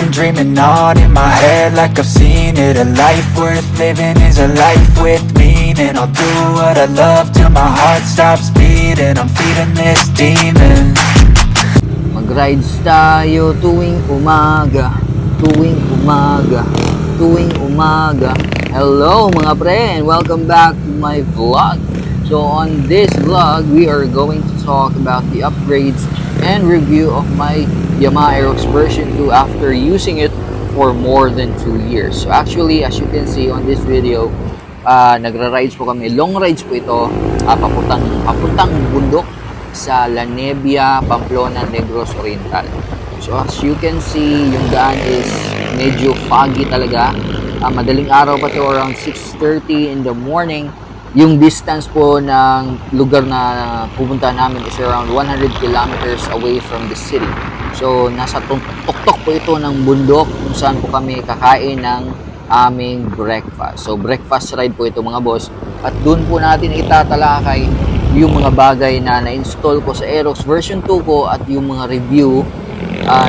been dreaming on in my head like I've seen it. A life worth living is a life with meaning. I'll do what I love till my heart stops beating. I'm feeding this demon. Mag-rides tayo tuwing umaga, tuwing umaga, tuwing umaga. Hello mga pre, and welcome back to my vlog. So on this vlog, we are going to talk about the upgrades and review of my Yamaha Aerox version 2 after using it for more than 2 years. So actually, as you can see on this video, nagra-rides po kami. Long rides po ito, papuntang bundok sa La Nebbia, Pamplona, Negros Oriental. So as you can see, yung daan is medyo foggy talaga. Madaling araw pa to, around 6:30 in the morning. Yung distance po ng lugar na pupunta namin is around 100 kilometers away from the city. So nasa tuktok po ito ng bundok kung saan po kami kakain ng aming breakfast. So breakfast ride po ito mga boss. At doon po natin itatalakay yung mga bagay na na-install ko sa Aerox version 2 ko at yung mga review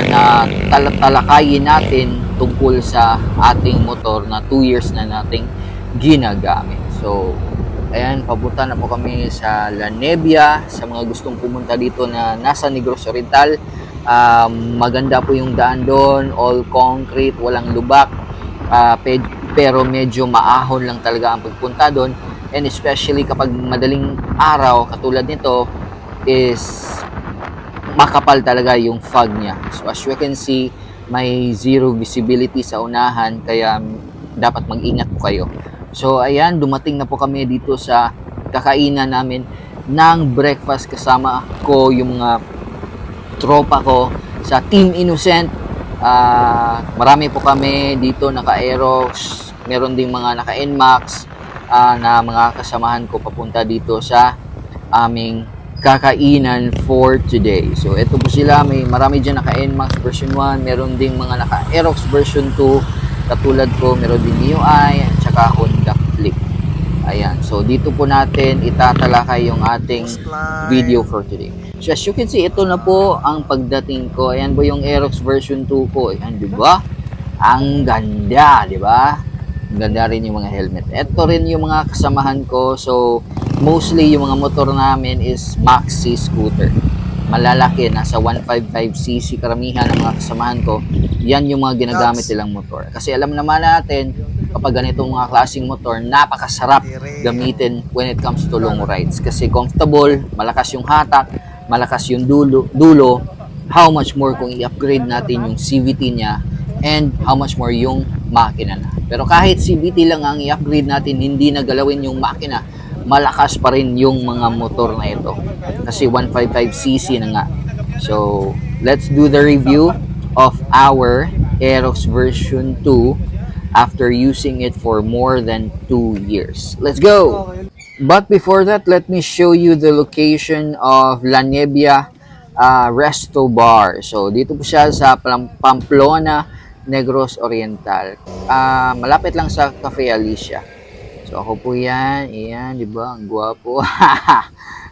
na talakayin natin tungkol sa ating motor na 2 years na nating ginagamit. So ayan, papunta na po kami sa La Nebbia. Sa mga gustong pumunta dito na nasa Negros Oriental, maganda po yung daan doon, all concrete, walang lubak, pero medyo maahon lang talaga ang pagpunta doon. And especially kapag madaling araw, katulad nito, is makapal talaga yung fog niya. So as you can see, may zero visibility sa unahan, kaya dapat mag-ingat po kayo. So ayan, dumating na po kami dito sa kakainan namin ng breakfast. Kasama ko yung mga tropa ko sa Team Innocent. Marami po kami dito naka-Aerox, meron ding mga naka-NMAX na mga kasamahan ko papunta dito sa aming kakainan for today. So ito po sila, may marami dyan naka-NMAX version 1, meron ding mga naka-Aerox version 2 katulad ko, meron din MIUI at saka Honda Click. Ayan, so dito po natin itatalakay yung ating video for today. So as you can see, ito na po ang pagdating ko. Ayan po yung Aerox version 2 ko. Ayan, di ba? Ang ganda, di ba? Ang ganda rin yung mga helmet. Ito rin yung mga kasamahan ko. So mostly yung mga motor namin is maxi scooter. Malalaki, nasa 155cc karamihan ng mga kasamahan ko. Yan yung mga ginagamit nilang motor. Kasi alam naman natin, kapag ganitong mga klaseng motor, napakasarap gamitin when it comes to long rides. Kasi comfortable, malakas yung hatak, malakas yung dulo. How much more kung i-upgrade natin yung CVT niya, and how much more yung makina na. Pero kahit CVT lang ang i-upgrade natin, hindi na galawin yung makina, malakas pa rin yung mga motor na ito. Kasi 155cc na nga. So, let's do the review of our Aerox version 2 after using it for more than 2 years. Let's go! But before that, let me show you the location of La Nebbia Resto Bar. So, dito po siya sa Pamplona, Negros Oriental. Malapit lang sa Cafe Alicia. So, ako po yan. Ayan, di ba? Ang gwapo.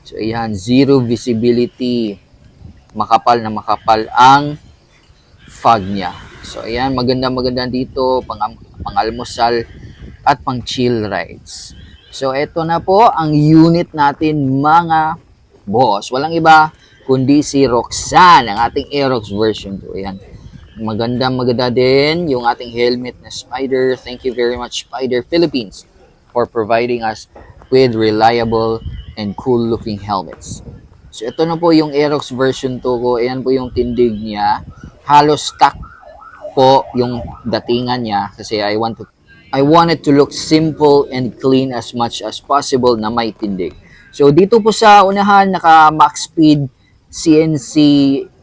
So, ayan, zero visibility. Makapal na makapal ang fog niya. So, ayan, maganda dito, pang-almusal at pang-chill rides. So, eto na po ang unit natin, mga boss. Walang iba kundi si Roxanne, ang ating Aerox version 2. Ayan. Maganda din yung ating helmet na Spider. Thank you very much, Spider Philippines, for providing us with reliable and cool-looking helmets. So, ito na po yung Aerox version 2 ko. Ayan po yung tindig niya. Halos stock po yung datingan niya kasi I want it to look simple and clean as much as possible na may tindig. So dito po sa unahan, naka max speed CNC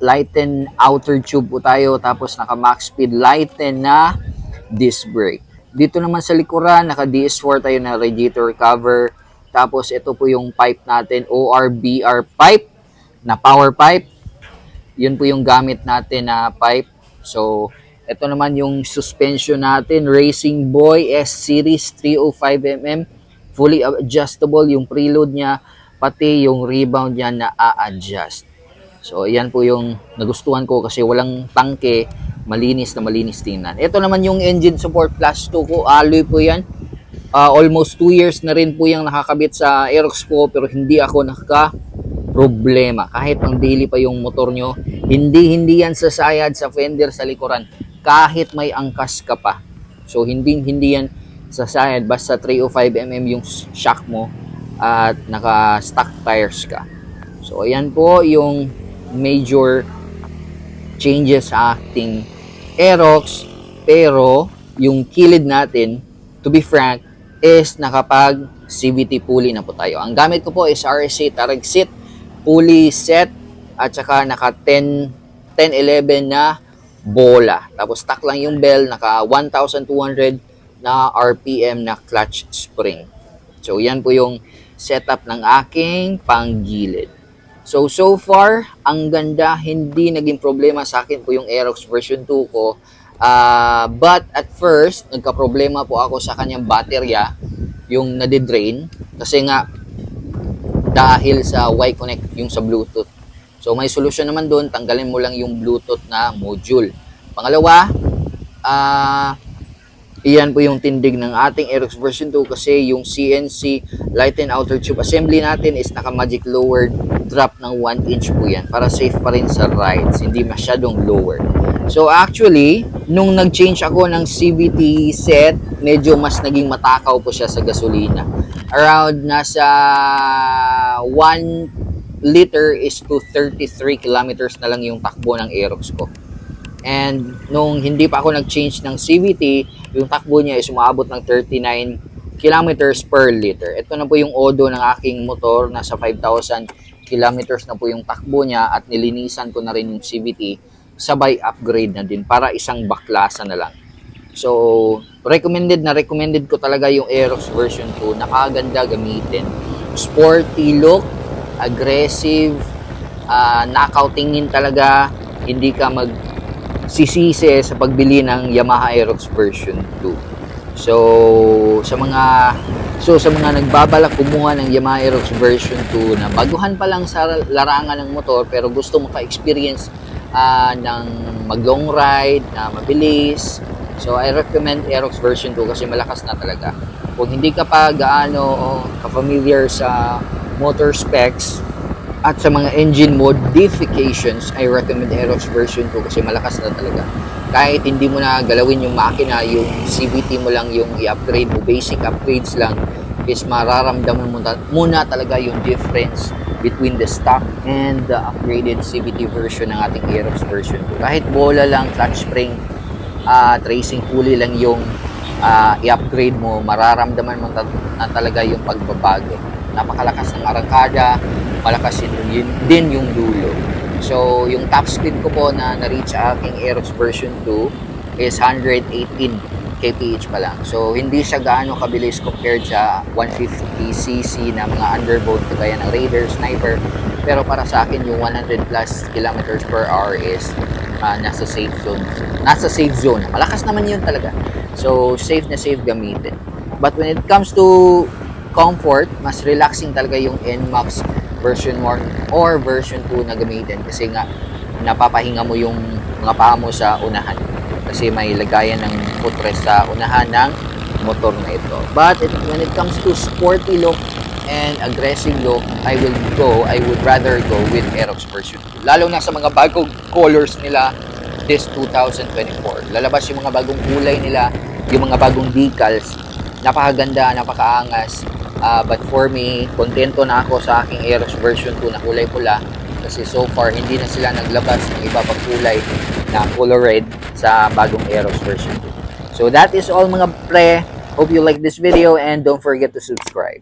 lighten outer tube po tayo, tapos naka max speed lighten na disc brake. Dito naman sa likuran, naka DS4 tayo na radiator cover. Tapos ito po yung pipe natin, ORBR pipe na power pipe. Yun po yung gamit natin na pipe. So, ito naman yung suspension natin, Racing Boy S-Series 305mm. Fully adjustable yung preload niya, pati yung rebound niya na a-adjust. So, ayan po yung nagustuhan ko kasi walang tangke malinis na malinis tingnan. Ito naman yung engine support plus 2 ko, alloy po yan. Almost 2 years na rin po yung nakakabit sa Aerox ko, pero hindi ako problema. Kahit ang daily pa yung motor nyo, hindi yan sasayad sa fender sa likuran. Kahit may angkas ka pa. So, hindi yan sasayad. Basta 305mm yung shock mo at naka-stock tires ka. So, ayan po yung major changes sa ating Aerox. Pero, yung kilid natin, to be frank, is nakapag CVT pulley na po tayo. Ang gamit ko po is RSA Tareg Seat pulley set at saka naka 1011 na bola. Tapos stock lang yung bell, naka 1,200 na RPM na clutch spring. So yan po yung setup ng aking panggilid. So far, ang ganda, hindi naging problema sa akin po yung Aerox version 2 ko. But at first, nagka-problema po ako sa kanyang baterya, yung nadidrain, kasi nga dahil sa Y-Connect, yung sa Bluetooth. So may solusyon naman doon, tanggalin mo lang yung Bluetooth na module. Pangalawa, iyan po yung tindig ng ating Aerox version 2 kasi yung CNC light and outer tube assembly natin is naka-magic lowered drop ng 1 inch po yan para safe pa rin sa rides, hindi masyadong lower. So actually, nung nag-change ako ng CVT set, medyo mas naging matakaw po siya sa gasolina. Around nasa 1 liter is to 33 kilometers na lang yung takbo ng Aerox ko. And nung hindi pa ako nag-change ng CVT, yung takbo niya is umaabot ng 39 kilometers per liter. Ito na po yung odo ng aking motor, nasa 5,000 kilometers na po yung takbo niya at nilinisan ko na rin yung CVT. Sabay upgrade na din para isang baklasa na lang. So, recommended ko talaga yung Aerox version 2. Nakaganda gamitin. Sporty look, aggressive, knockoutingin talaga. Hindi ka magsisisi sa pagbili ng Yamaha Aerox version 2. So, sa mga nagbabalak kumuha ng Yamaha Aerox version 2 na baguhan pa lang sa larangan ng motor pero gusto mo ka-experience ng mag-long ride na mabilis. So, I recommend Aerox version 2 kasi malakas na talaga. Kung hindi ka pa gaano ka-familiar sa motor specs at sa mga engine modifications, I recommend Aerox version 2 kasi malakas na talaga. Kahit hindi mo na galawin yung makina, yung CVT mo lang yung i-upgrade mo, basic upgrades lang, is mararamdaman mo muna talaga yung difference between the stock and the upgraded CVT version ng ating Aerox version 2. Kahit bola lang, clutch spring, tracing pulley lang yung i-upgrade mo, mararamdaman mo na talaga yung pagbabago. Napakalakas ng arangkada, malakas din yung dulo. So, yung top speed ko po na na-reach sa aking Aerox version 2 is 118 kph pa lang. So, hindi siya gaano kabilis compared sa 150cc na mga underbone kagaya ng Raider, Sniper. Pero para sa akin, yung 100 plus kilometers per hour is nasa safe zone. Nasa safe zone. Malakas naman yun talaga. So, safe na safe gamitin. But when it comes to comfort, mas relaxing talaga yung NMAX version 1 or version 2 na gamitin kasi nga napapahinga mo yung mga paa mo sa unahan kasi may lagayan ng footrest sa unahan ng motor na ito. But when it comes to sporty look and aggressive look, I would rather go with Aerox version 2. Lalo na sa mga bagong colors nila this 2024. Lalabas yung mga bagong kulay nila, yung mga bagong decals. Napakaganda, napakaangas. But for me, kontento na ako sa aking Aerox version 2 na kulay pula kasi so far hindi na sila naglabas ng iba pang kulay na color red sa bagong Aerox version 2. So that is all mga pre. Hope you like this video and don't forget to subscribe.